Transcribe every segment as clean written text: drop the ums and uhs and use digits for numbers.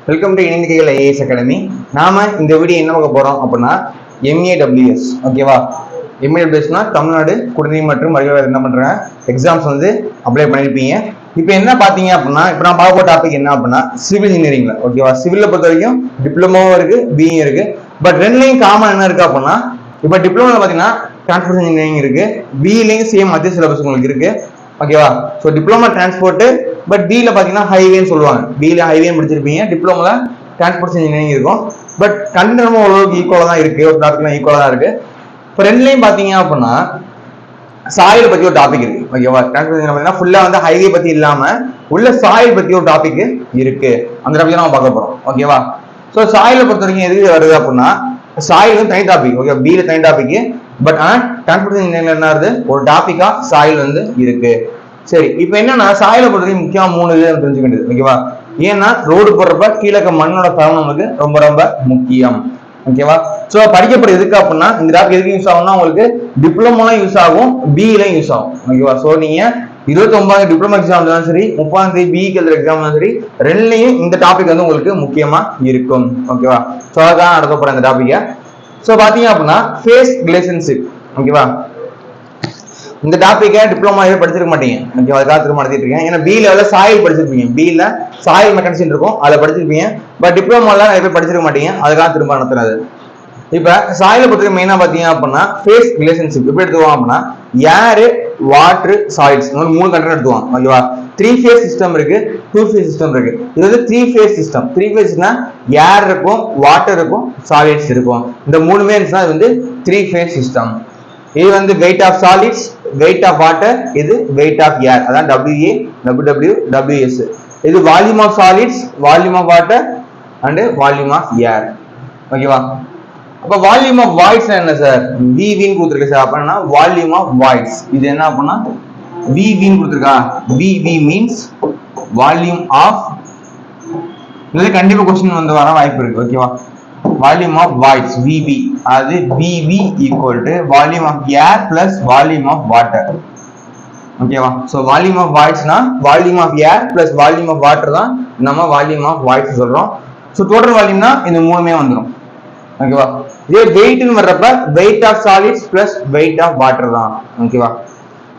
Welcome to இணைந்திகள் IAS academy. நாம இந்த வீடியோ என்ன பார்க்க போறோம் அப்படின்னா MAWS. ஓகேவா? MAWSனா தமிழ்நாடு குடிநீர் மற்றும் வடிகால் என்ன பண்றாங்க எக்ஸாம்ஸ் வந்து அப்ளை பண்ணிருப்பீங்க. இப்போ என்ன பாத்தீங்க அப்படின்னா இப்போ நான் பார்க்க போற டாபிக் என்ன அப்படின்னா சிவில் இன்ஜினியரிங்ல. ஓகேவா? சிவில்ல பொறுத்த வரைக்கும் டிப்ளமோவும் இருக்கு, பிஇ இருக்கு. பட் ரெண்டுலையும் காமன் என்ன இருக்கு அப்படின்னா இப்போ டிப்ளமோல பாத்தீங்கன்னா டிரான்ஸ்போர்ட் இன்ஜினியரிங் இருக்கு, பிஇலையும் சேம் அதே சிலபஸ் உங்களுக்கு இருக்கு. ஓகேவா? ஸோ டிப்ளமோ டிரான்ஸ்போர்ட், பட் பில பாத்தீங்கன்னா ஹைவேன்னு சொல்லுவாங்க. பில ஹைவே முடிச்சிருப்பீங்க, டிப்ளமோல டிரான்ஸ்போர்ட் இன்ஜினியரிங் இருக்கும். பட் கண்டென்ட் ஓரளவுக்கு ஈக்குவலா தான் இருக்கு, ஒரு டாபிக்லாம் ஈக்குவலா தான் இருக்கு. இப்போ ரெண்டுலையும் பாத்தீங்க அப்படின்னா சாயில் பத்தி ஒரு டாபிக் இருக்கு. ஓகேவா? டிரான்ஸ்போர்ட் இன்ஜினியரிங் ஃபுல்லா வந்து ஹைவே பத்தி இல்லாம உள்ள சாயில் பத்தி ஒரு டாபிக் இருக்கு. அந்த டாபிக் நம்ம பார்க்க போறோம். ஓகேவா? ஸோ சாயில பொறுத்த வரைக்கும் எதுக்கு வருது அப்படின்னா சாயில் வந்து தனி டாபிக். ஓகே, பில தனி டாபிக். பட் ஆனா டிரான்ஸ்போர்ட் இன்ஜினியரிங்ல என்ன வருது, ஒரு டாபிக்கா சாயில் வந்து இருக்கு. சரி, இப்போ என்னன்னா சாயில பொறுத்தவரைக்கும் முக்கியமா 3 இது தெரிஞ்சுக்க வேண்டியது. ஓகேவா? ஏன்னா ரோடு போடுறப்ப கீழே மண்ணோட தரம் நமக்கு ரொம்ப ரொம்ப முக்கியம். ஓகேவா? சோ படிக்கப்படுறது எதுக்கு அப்படின்னா இந்த டாபிக் எதுக்கு யூஸ் ஆகும்னா உங்களுக்கு டிப்ளமோலாம் யூஸ் ஆகும், பிஇலையும் யூஸ் ஆகும். ஓகேவா? சோ நீங்க 29 டிப்ளமோ எக்ஸாம் இருந்தாலும் சரி, 30 பிஇக்கு எழுதுற எக்ஸாம் இருந்தாலும் சரி, ரெண்டுலையும் இந்த டாபிக் வந்து உங்களுக்கு முக்கியமா இருக்கும். ஓகேவா? சோ அதான் நடக்க போற இந்த டாபிக்க. சோ பாத்தீங்க அப்படின்னா ஃபேஸ் ரிலேஷன்ஷிப். ஓகேவா? இந்த டாபிக்கை டிப்ளமோ படிச்சிருக்க மாட்டீங்க. ஓகேவா? அதுக்காக திரும்ப நடத்திட்டு இருக்கேன். ஏன்னா பி லெவலில் சாயில் படிச்சிருப்பீங்க, பில சாயில் மெக்கானிக்ஸ் இருக்கும், அதில் படிச்சிருப்பீங்க. பட் டிப்ளமோலாம் நிறைய பேர் படிச்சிருக்க மாட்டீங்க, அதுக்காக திரும்ப நடத்துறது. இப்போ சாயில பொறுத்தவரைக்கும் மெயினா பாத்தீங்க அப்படின்னா ஃபேஸ் ரிலேஷன்ஷிப் எப்படி எடுத்துவோம் அப்படின்னா ஏர், வாட்டர், சாலிட்ஸ் 3 கண்டென்ட் எடுத்துவோம். ஓகேவா? 3 ஃபேஸ் சிஸ்டம் இருக்கு, 2 ஃபேஸ் சிஸ்டம் இருக்கு. இது வந்து 3 ஃபேஸ் சிஸ்டம். 3 ஃபேஸ்னா ஏர் இருக்கும், வாட்டர் இருக்கும், சாலிட்ஸ் இருக்கும். இந்த 3மே இருந்துச்சுன்னா இது வந்து 3 ஃபேஸ் சிஸ்டம். இது வந்து weight of solids, weight of water, இது வெயிட் ஆஃப் ஏர், அதான் WA, WW, WS. இது volume of solids, volume of water and volume of air. ஓகேவா? அப்ப வால்யூம் ஆஃப் வாய்ட்ஸ் என்ன சார், VVன்னு கொடுத்துருக்கு சார். அப்படின்னா வால்யூம் ஆஃப் வாய்ட்ஸ் இது என்ன அப்படின்னா VVன்னு கொடுத்துருக்கா. VV மீன்ஸ் வால்யூம் ஆஃப், இது கண்டிப்பா क्वेश्चन வந்து வர வாய்ப்பு இருக்கு. ஓகேவா? வால்யூம் ஆஃப் வாய்ட்ஸ் VV, அது VV equal to volume of air plus volume of water. ஓகேவா? சோ வால்யூம் ஆஃப் வாய்ட்ஸ்னா volume of air plus volume of water தான் நம்ம வால்யூம் ஆஃப் வாய்ட்ஸ் சொல்றோம். சோ டோட்டல் வால்யூம்னா இந்த மூணுமே வந்துரும். ஓகேவா? இதே வெயிட்னு வர்றப்ப weight of solids plus weight of water தான். ஓகேவா?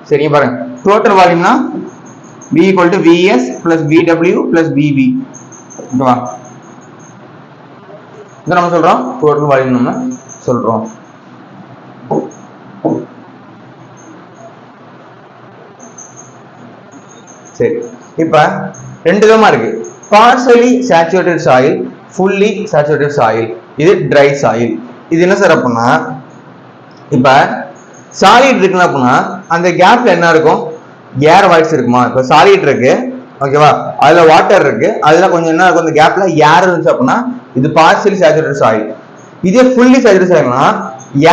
சரிங்க பாருங்க, டோட்டல் வால்யூம்னா V equal to VS plus VW plus VB. ஓகேவா? இதை நம்ம சொல்றோம் டோட்டல் வால்யூம் நம்ம சொல்றோம். சரி, இப்ப 2 விதமா இருக்கு. Partially saturated soil, fully saturated soil, இது ட்ரை சாயில். இது என்ன சார் அப்படின்னா இப்ப சாலிட் இருக்குன்னா அப்படின்னா அந்த கேப்ல என்ன இருக்கும், ஏர் வாய்ட்ஸ் இருக்குமா. இப்ப சாலிட் இருக்கு, ஓகேவா? அதுல வாட்டர் இருக்கு, அதுல கொஞ்சம் என்ன இருக்கும், அந்த கேப்ல ஏர் இருந்துச்சு அப்படின்னா இது பார்ஷியலி சேச்சுரேட்டட் சாயில். இதே ஃபுல்லி சேச்சுரேட்டட் சாயில்னா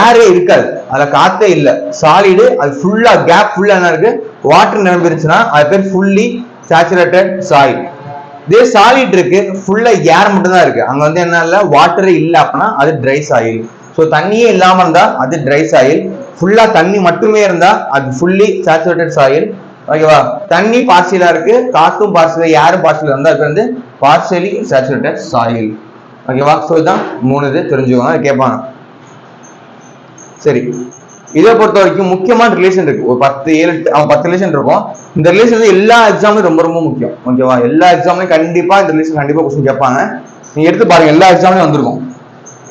ஏரே இருக்காது, அதுல காத்தே இல்ல, சாலிடு, அது ஃபுல்லா கேப் ஃபுல்லா என்ன இருக்கு, வாட்டர் நிரம்பிருச்சுன்னா அது பேர் ஃபுல்லி சேச்சுரேட்டட் சாயில். இதே சாலிட் இருக்கு, ஃபுல்லா ஏர் மட்டும் தான் இருக்கு, அங்க வந்து என்ன இல்ல, வாட்டரே இல்ல அப்படின்னா அது ட்ரை சாயில். ஸோ தண்ணியே இல்லாம இருந்தா அது ட்ரை சாயில், ஃபுல்லா தண்ணி மட்டுமே இருந்தா அது ஃபுல்லி சேச்சுரேட்டட் சாயில். ஓகேவா? தண்ணி பார்ஷியலா இருக்கு, காத்தும் பார்ஷியலா, ஏரும் பார்ஷியலா இருந்தா அது வந்து பார்ஷியலி சேச்சுரேட்டட் சாயில். ஓகேவா? ஸோ இதான் 3 இது தெரிஞ்சுக்கோங்க, கேட்பாங்க. சரி, இதை பொறுத்த வரைக்கும் முக்கியமான ரிலேஷன் இருக்கு, ஒரு 10 ரிலேஷன் இருக்கும். இந்த ரிலேஷன் எல்லா எக்ஸாம்லயும் ரொம்ப ரொம்ப முக்கியம். ஓகேவா? எல்லா எக்ஸாம்லயும் கண்டிப்பா இந்த ரிலேஷன் கண்டிப்பா क्वेश्चन கேட்பாங்க. நீங்க எடுத்து பாருங்க, எல்லா எக்ஸாம்லயும் வந்திருக்கும்.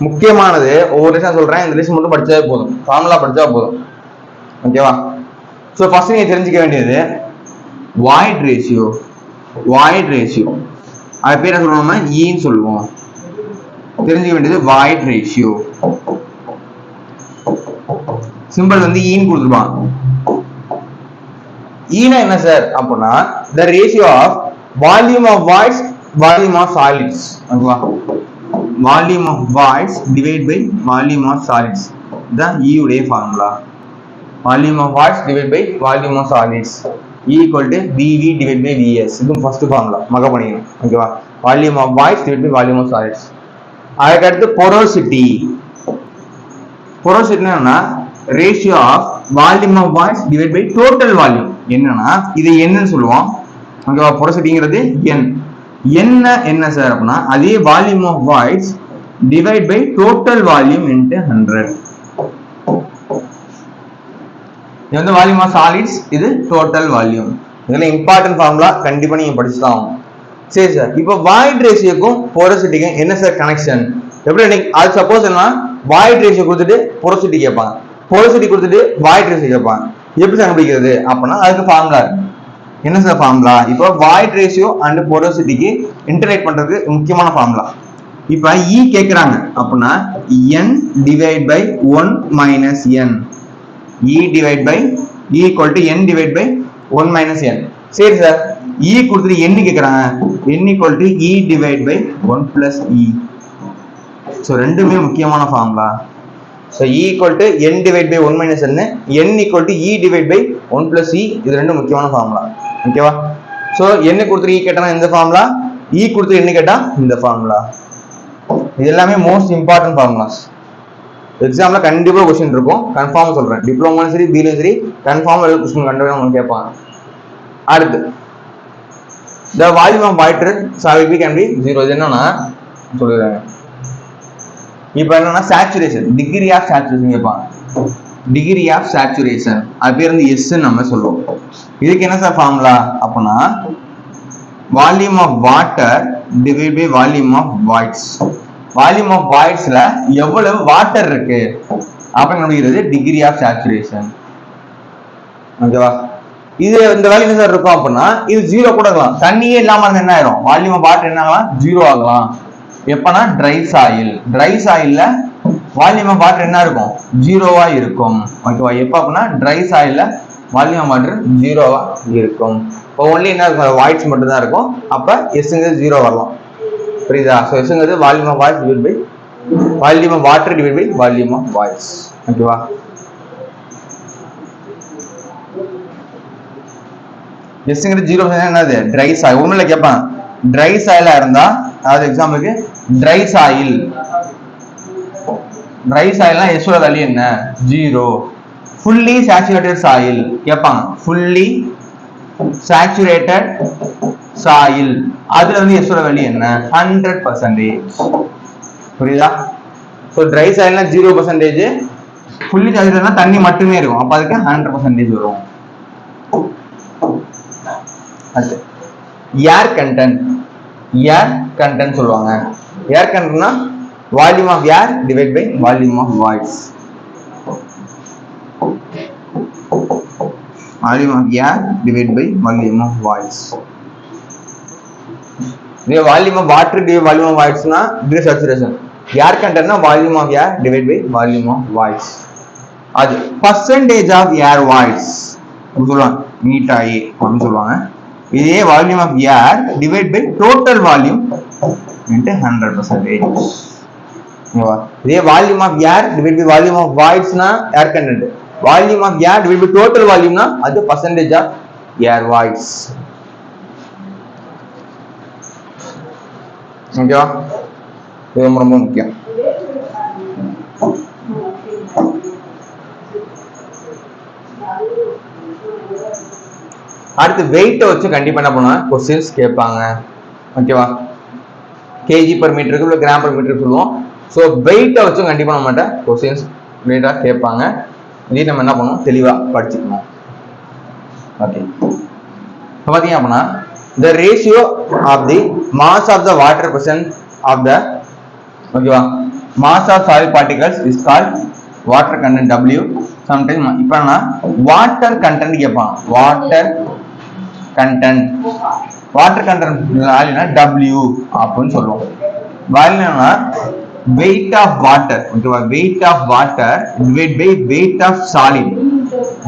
முக்கியமானது ஒவ்வொரு ரிலேஷன் சொல்றேன், இந்த ரிலேஷன் மட்டும் படிச்சாவே போதும், ஃபார்முலா படிச்சா போதும். ஓகேவா? சோ ஃபர்ஸ்ட் நீங்க தெரிஞ்சுக்க வேண்டியது வாய்ட் ரேஷியோ. வாய்ட் ரேஷியோ அது பேர் என்ன சொல்லுவோம்னா ஈன்னு சொல்லுவோம். தெரிஞ்சுக்க வேண்டியது வாய்ட் ரேஷியோ. சிம்பிள் வந்து ஈன்னு கொடுத்துருப்பாங்க. ஈனா என்ன சார் அப்படின்னா the ratio of volume of voids, volume of solids. ஓகேவா? volume of voids divided by volume of solids, இதுதான் E உடைய formula. volume of voids divided by volume of solids E equal to VV divided by VS. இது first formula, மக பண்ணிக்கணும். ஓகேவா? volume of voids divided by volume of solids. அதுக்கு அடுத்து porosity. porosity என்னன்னா ratio of volume of voids divided by total volume. என்னன்னா இது என்னன்னு சொல்லுவோம். ஓகேவா? porosityங்கிறது n. என்ன சார் அப்படின்னா அதே volume of voids divide by total volume into 100. இது வந்து வால்யூம் ஆஃப் சாலிட்ஸ், இது டோட்டல் வால்யூம். இதெல்லாம் இம்பார்ட்டன்ட் ஃபார்முலா, கண்டிப்பா நீங்க படிச்சுதான் ஆகும். சரி சார், இப்போ வாய்ட் ரேஷியோக்கும் போரோசிட்டிக்கும் என்ன சார் கனெக்ஷன்? எப்படி அது சப்போஸ் என்ன வாய்ட் ரேஷியோ கொடுத்துட்டு போரோசிட்டி கேட்பாங்க, போரோசிட்டி கொடுத்துட்டு வாய்ட் ரேஷியோ கேட்பாங்க, எப்படி கண்டுபிடிக்கிறது அப்படின்னா அதுக்கு ஃபார்முலா இருக்கு. என்ன சார் ஃபார்முலா? இப்போ வாய்ட் ரேஷியோ அண்ட் போரோசிட்டிக்கு இன்டர்லேட் பண்றதுக்கு முக்கியமான ஃபார்முலா. இப்போ E கேட்குறாங்க அப்படின்னா n divide by 1 minus n, E divide by E equal to n divide by 1 minus n. சரி சார், E கொடுத்துட்டு n கேட்குறாங்க, n equal to E divide by 1 plus E. So ரெண்டுமே முக்கியமான formula. So E equal to n divide by 1 minus n, n equal to E divide by 1 plus E. இது ரெண்டு முக்கியமான formula. ஓகேவா? So n கொடுத்துட்டு E கேட்டா இந்த formula, E கொடுத்துட்டு n கேட்டா இந்த ஃபார்முலா. இது எல்லாமே மோஸ்ட் இம்பார்ட்டன்ட் ஃபார்முலாஸ். எக்ஸாம்ல கண்டிப்பா क्वेश्चन இருக்கும், கன்ஃபார்ம் சொல்றேன். டிப்ளமோவும் சரி பிலும் சரி கன்ஃபார்ம் क्वेश्चन கண்டிப்பா உங்களுக்கு கேட்பாங்க. அடுத்து the volume of water solid can be 0. இது என்னன்னா சொல்லுறாங்க. இப்போ என்னன்னா saturation, degree of saturation கேட்பாங்க. degree of saturation அது பேர் வந்து S ன்னு நம்ம சொல்லுவோம். இதுக்கு என்ன சார் ஃபார்முலா அப்படின்னா volume of water divided by volume of voids. volume of voidsல எவ்வளவு வாட்டர் இருக்கு அப்படின்னு கண்டுபிடிக்கிறது டிகிரி ஆஃப் சேச்சுரேஷன். ஓகேவா? இது இந்த வேல்யூ என்ன சார் இருக்கும் அப்படின்னா இது 0 கூட இருக்கலாம். தண்ணியே இல்லாம இருந்தா என்ன ஆயிரும்? வால்யூம் ஆஃப் வாட்டர் என்ன ஆகலாம்? 0 ஆகலாம். எப்பனா ட்ரை சாயில், ட்ரை சாயில்ல வால்யூம் ஆஃப் வாட்டர் என்ன இருக்கும்? 0வா இருக்கும். ஓகேவா? எப்ப அப்படின்னா ட்ரை சாயில்ல வால்யூம் ஆஃப் வாட்டர் 0வா இருக்கும். இப்போ ஒன்லி என்ன இருக்கும்? வாய்ட்ஸ் மட்டும் தான் இருக்கும். அப்ப எஸ்ங்கிறது 0 வரலாம். புரியுதா? ஸோ எஸ்ங்கிறது volume of voids divide by volume of water divide by volume of voids. ஓகேவா? எஸ்ங்கிறது 0 என்னது? Dry soil. ஒண்ணுல கேட்பான் ட்ரை சாயிலா இருந்தா, அதாவது எக்ஸாம்பிளுக்கு ட்ரை சாயில், ட்ரை சாயில்னா எஸ்ஓட வேல்யூ என்ன? 0. ஃபுல்லி சேச்சுரேட்டட் சாயில் கேட்பாங்க, ஃபுல்லி சேச்சுரேட்டட் சாயில் அதுல வந்து எஸ்ஓட வேல்யூ என்ன? 100%. புரியுதா? ஸோ ட்ரை சாயில்னா 0%, ஃபுல்லி சேச்சுரேட்டட்னா தண்ணி மட்டுமே இருக்கும், அப்ப அதுக்கு 100% வரும். அது ஏர் கண்டென்ட், ஏர் கண்டென்ட் சொல்லுவாங்க. ஏர் கண்டென்ட்னா volume of air divide by volume of voids. Volume of air divide by volume of voids. இதே volume of water divide volume of வாய்ஸ்னா டிகிரி சேச்சுரேஷன். ஏர் கண்டென்ட்னா volume of air divide by volume of voids. அது percentage of air voids சொல்லுவாங்க, மீட்டா A அப்படின்னு சொல்லுவாங்க. இதே volume of air divide by total volume into 100%. இதே volume of air divide by volume of வாய்ஸ்னா air content, volume of air divide by total வால்யூம்னா அது percentage of air voice. ஓகேவா? இது ரொம்ப ரொம்ப முக்கியம். அடுத்து வெயிட்டை வச்சு கண்டிப்பா என்ன பண்ணுவாங்க? क्वेश्चंस கேட்பாங்க. ஓகேவா? கேஜி பர் மீட்டருக்கு இல்ல கிராம் பர் மீட்டருக்கு சொல்லுவோம். ஸோ வெயிட்டை வச்சு கண்டிப்பா நம்மகிட்ட क्वेश्चंस வெயிட்டா கேட்பாங்க. இதே நம்ம என்ன பண்ணுவோம்? தெளிவா படிச்சுக்கணும். ஓகே, பாத்தீங்க அப்படின்னா the ratio of the mass of the water percent of the ஓகேவா mass of soil particles is called water content W. sometimes இப்போ என்ன water content கேட்பாங்க, water content வேல்யூனா W அப்படின்னு சொல்லுவோம். வேல்யூனா weight of water, ஓகேவா? weight of water divided by weight of solid.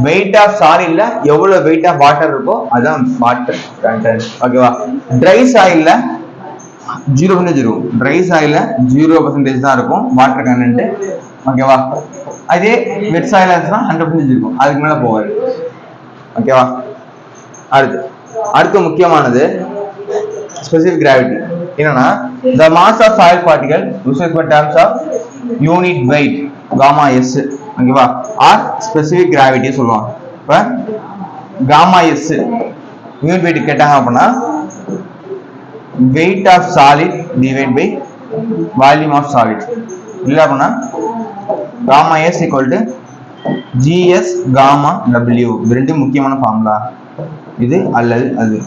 weight of solidல எவ்வளவு weight of water இருக்கோ அதான் water content. ஓகேவா? dry soilல 0% இருக்கும், dry soilல 0% தான் இருக்கும் water content. ஓகேவா? அதே wet soilல இருந்துச்சுன்னா 100% இருக்கும், அதுக்கு மேல போகாது. ஓகேவா? அடுத்து முக்கியமானது specific gravity. என்னன்னா the mass of soil particle used in terms of unit weight gamma s, ஓகேவா? ஆர் specific gravity சொல்லுவாங்க. இப்ப gamma s யூனிட் weight கேட்டாங்க அப்படின்னா weight of solid divided by volume of solid. இல்ல அப்படின்னா gamma s equal to gs gamma w. இது ரெண்டு முக்கியமான ஃபார்முலா. இது அல்லது அது.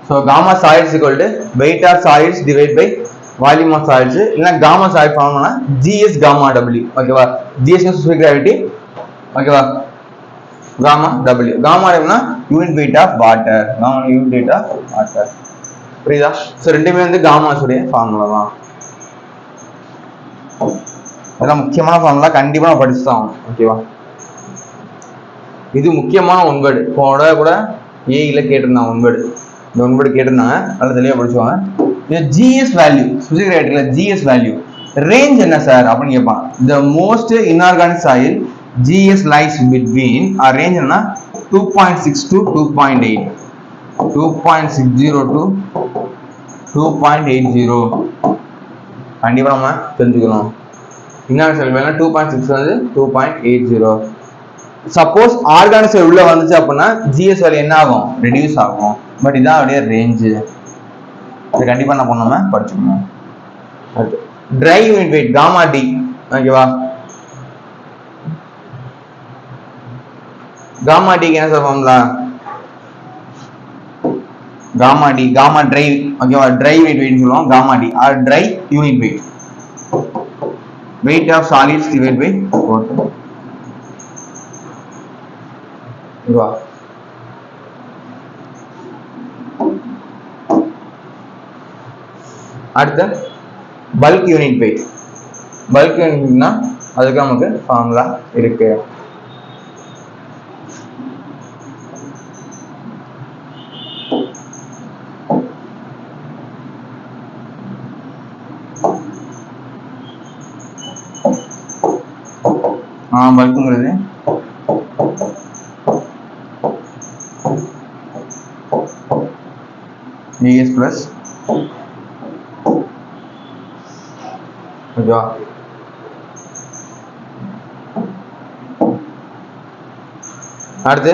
So gamma solids equal to weight of solids divided by volume of solids. இல்ல gamma solid formula gs gamma w. ஓகேவா? gs னா specific gravity. ஓகேவா? gamma w. gamma என்ன? unit weight of water. gamma unit weight of water. புரியுதா? So ரெண்டுமே வந்து gamma உடைய formula தான். இதெல்லாம் முக்கியமான ஃபார்முலா, கண்டிப்பா நான் படிச்சு தான். ஓகேவா? இது முக்கியமான ஒன்வேர்டு. கூட ஏல கேட்டிருந்தாங்க ஒன்வேர்டு. இந்த ஒன்வேர்டு கேட்டிருந்தாங்க, நல்லா தெளிவா படிச்சுவாங்க. இது GS value, specific criteria GS value. Range என்ன சார் அப்படின்னு கேட்பாங்க. the most inorganic soil GS lies between range என்ன 2.6 to 2.8, 2.60 to 2.80. கண்டிப்பா நம்ம தெரிஞ்சுக்கணும். இன்ஆர்கானிக் சாயில் வேணா 2.6 வந்து 2.80. சப்போஸ் ஆர்கானிக் சாயில் உள்ள வந்துச்சு அப்படின்னா ஜிஎஸ் வேல்யூ என்ன ஆகும்? ரெடியூஸ் ஆகும். பட் இதான் அவருடைய ரேஞ்சு. இது கண்டிப்பா என்ன பண்ணாம படிச்சுக்கணும். Dry unit weight gamma d. ஓகேவா? காமா டிக்கு என்ன sir formula? Gamma d, gamma dry. ஓகேவா? ட்ரை யூனிட் வெயிட் சொல்லுவோம் gamma d. Or dry unit weight. weight of solids divided by water. ஓகேவா? அடுத்து பல்க் யூனிட் வெயிட். பல்க் யூனிட்னா அதுக்கு நமக்கு ஃபார்முலா இருக்கு. பல்க்குங்கிறது GS plus ஓகேவா? அடுத்து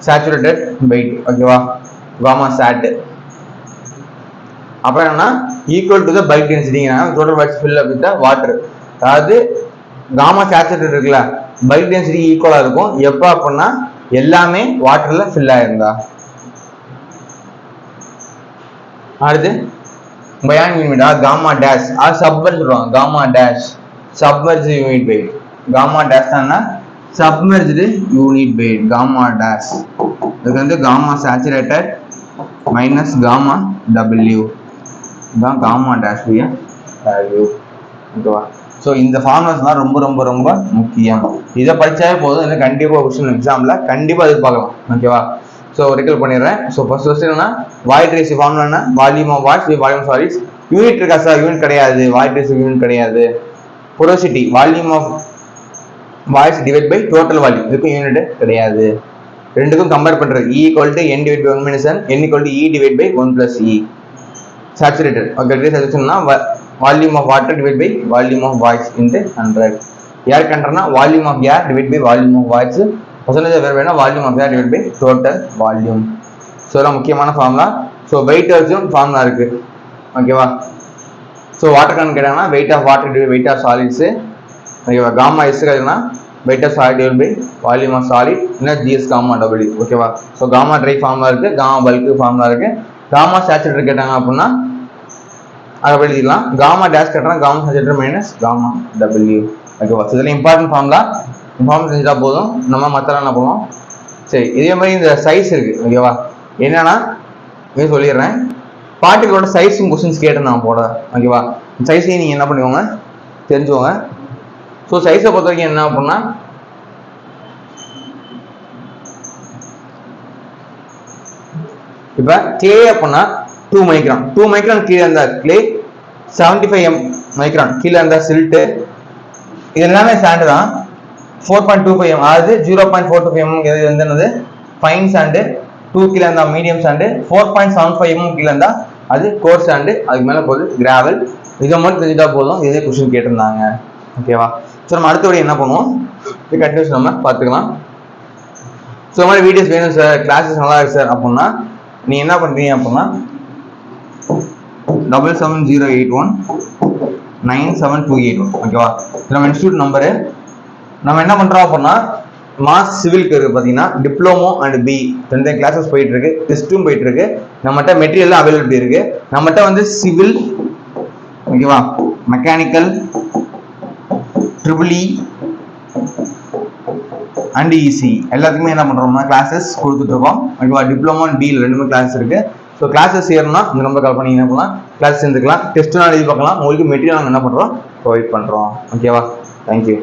saturated weight. ஓகேவா? gamma sat. அப்புறம் என்னன்னா equal to the bulk density. total volume fill up with the water. அதாவது காமா சேச்சுரேட்டட் இருக்குல்ல, பல்க் டென்சிட்டி ஈக்குவலா இருக்கும் எப்ப அப்படின்னா எல்லாமே வாட்டர்ல ஃபில் ஆயிருந்தா. அடுத்து பயான் யூனிட் காமா டேஷ், அது சப்மர்ஜ் சொல்லுவாங்க. Gamma dash submerge unit weight. Gamma dash தானா submerged unit weight. Gamma dash இதுக்கு வந்து gamma saturated minus gamma W தான் காமா டேஷ் வேல்யூ. ஓகேவா? ஸோ இந்த ஃபார்முலாஸ் தான் ரொம்ப ரொம்ப ரொம்ப முக்கியம். இதை படிச்சாவே போதும். இல்லை கண்டிப்பாக கொஸ்டின் எக்ஸாமில் கண்டிப்பாக எதிர்பார்க்கலாம். ஓகேவா? ஸோ ரெக்கல் பண்ணிடுறேன். ஸோ ஃபர்ஸ்ட் என்னன்னா வாய்ட் ரேஷியோ ஃபார்முலா என்ன? Volume of voids by volume solids. Unit இருக்கா சார்? யூனிட் கிடையாது. வாய்ட் ரேஷியோ யூனிட் கிடையாது. Porosity volume of voids divide by total volume, இதுக்கும் யூனிட் கிடையாது. ரெண்டுக்கும் கம்பேர் பண்றது E equal to N divided by 1 minus N, N equal to E divided by 1 plus E. Saturated. Okay, saturation volume of water divided by volume of voids into 100. Air container na volume of air divided by volume of voids. Percentage of air volume of air divided by total volume. So la mukkiyamaana formula. So weight version formula irukku. Okay va? So water content kedana weight of water divided by weight of solids. Okay va? Gamma is kadana weight of solid divided by volume of solid illa GS gamma W. Okay va? So gamma dry formula irukku, gamma bulk formula irukku. Gamma saturated கேட்டாங்க அப்படின்னா அதை எழுதிக்கலாம். Gamma dash கேட்டாங்கன்னா gamma saturated minus gamma W. ஓகேவா? இதில் important formula inform செஞ்சுட்டா போதும். நம்ம மற்றலாம் என்ன பண்ணுவோம்? சரி, இதே மாதிரி இந்த சைஸ் இருக்கு. ஓகேவா? என்னன்னா இது சொல்லிடுறேன். பார்ட்டிகளோட சைஸும் கொஸ்டின்ஸ் கேட்டு நான் போட. ஓகேவா? சைஸையும் நீங்கள் என்ன பண்ணுவோங்க தெரிஞ்சுக்கோங்க. ஸோ சைஸை பொறுத்த வரைக்கும் என்ன அப்படின்னா இப்போ கிளே அப்படின்னா 2 மைக்ரான், 2 மைக்ரான் கீழே இருந்தா கிளே, 75 மைக்ரான் கீழே இருந்தா சில்ட்டு. இது எல்லாமே சாண்டு தான். 4.25 அதாவது 0.425 என்னது ஃபைன் சாண்டு. 2 கீழே இருந்தா மீடியம் சாண்டு. 4.75 கீழே இருந்தா அது கோர் சாண்டு. அதுக்கு மேலே போகுது கிராவல். இதை மட்டும் தெரிஞ்சுட்டா போதும். இதே கொஸ்டின் கேட்டிருந்தாங்க. ஓகேவா? ஸோ நம்ம அடுத்தபடி என்ன பண்ணுவோம்? இது கண்டினியூஸ் நம்ம பார்த்துக்கலாம். ஸோ இந்த மாதிரி வீடியோஸ் வேணும் சார், கிளாஸஸ் நல்லா இருக்கு சார் அப்படின்னா நீ என்ன பண்ணுறீங்க அப்படின்னா 7708197281 ஓகேவா. நம்ம இன்ஸ்டியூட் நம்பரு. நம்ம என்ன பண்ணுறோம் அப்படின்னா மாஸ் சிவிலுக்கு இருக்கு பார்த்தீங்கன்னா டிப்ளமோ அண்ட் பி ரெண்டு கிளாஸஸ் போயிட்டு இருக்கு, டெஸ்ட்டும் போயிட்டு இருக்கு. நம்மகிட்ட மெட்டீரியல் அவைலபிலிட்டி இருக்கு. நம்மகிட்ட வந்து சிவில் ஓகேவா, மெக்கானிக்கல், ட்ரிபிள் அண்ட் இசி எல்லாத்துக்குமே என்ன பண்றோம்னா கிளாஸஸ் கொடுத்துட்டு இருக்கோம் ஓகேவா. டிப்ளமோ அண்ட் பி ரெண்டுமே கிளாஸ் இருக்கு. ஸோ கிளாஸஸ் சேரணும்னா இந்த நம்பர் கால் பண்ணி என்ன பண்ணலாம், கிளாஸ் சேர்ந்துக்கலாம், டெஸ்ட்லாம் எழுதி பார்க்கலாம். உங்களுக்கு மெட்டீரியல் நாங்கள் என்ன பண்றோம், ப்ரொவைட் பண்றோம் ஓகேவா. தேங்க்யூ.